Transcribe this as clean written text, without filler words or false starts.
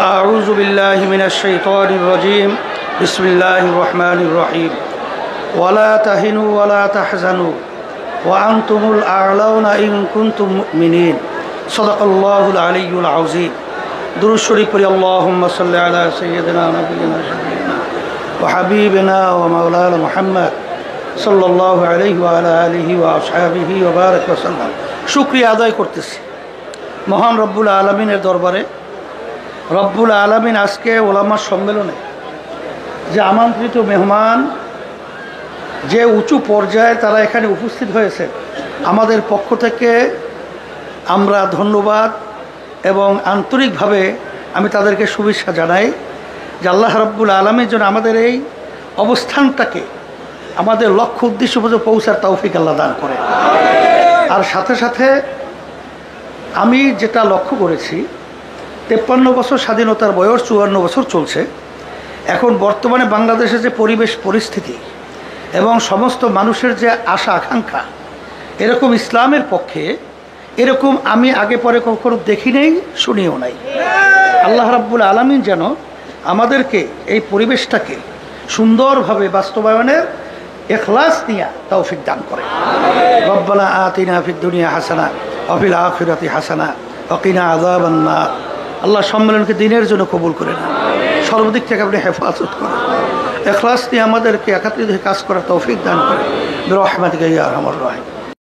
أعوذ بالله من الشيطان الرجيم بسم الله الرحمن الرحيم ولا تهنوا ولا تحزنوا وأنتم الأعلون إن كنتم مؤمنين صدق الله العلي العظيم درود شريف اللهم صل على سيدنا نبينا شفيعنا وحبيبنا ومولانا محمد صلى الله عليه وعلى آله وأصحابه وبارك وسلم শুকরিয়া আদায় করতেছি মহান রব্বুল আলামিনের দরবারে। রব্বুল আলামিন আজকে ওলামা সম্মেলনে যে আমন্ত্রিত মেহমান, যে উঁচু পর্যায়ে তারা এখানে উপস্থিত হয়েছে, আমাদের পক্ষ থেকে আমরা ধন্যবাদ এবং আন্তরিকভাবে আমি তাদেরকে শুভেচ্ছা জানাই যে আল্লাহ রব্বুল আলামিন যেন আমাদের এই অবস্থানটাকে আমাদের লক্ষ্য উদ্দেশ্য পর্যন্ত পৌঁছার তৌফিক আল্লাহ দান করে। আর সাথে সাথে আমি যেটা লক্ষ্য করেছি, 53 বছর স্বাধীনতার বয়স, 54 বছর চলছে। এখন বর্তমানে বাংলাদেশের যে পরিবেশ পরিস্থিতি এবং সমস্ত মানুষের যে আশা আকাঙ্ক্ষা, এরকম ইসলামের পক্ষে এরকম আমি আগে পরে কখনো দেখি নাই, শুনিও নাই। আল্লাহ রাব্বুল আলামিন যেন আমাদেরকে এই পরিবেশটাকে সুন্দরভাবে বাস্তবায়নের ইখলাস নিয়ে তৌফিক দান করে। রব্বানা আতিনা ফিদ দুনিয়া হাসানা ওয়া ফিল আখিরাতি হাসানা ওয়া কিনা আযাবান নার। আল্লাহ সম্মেলনকে দিনের জন্য কবুল করে না, সর্বদিক থেকে আপনি হেফাজত করেন। ইখলাস নিয়ে আমাদেরকে একাত্রিত কাজ করার তৌফিক দান করে। বিরহমাতিকা ইয়া আরহামার রাহিম।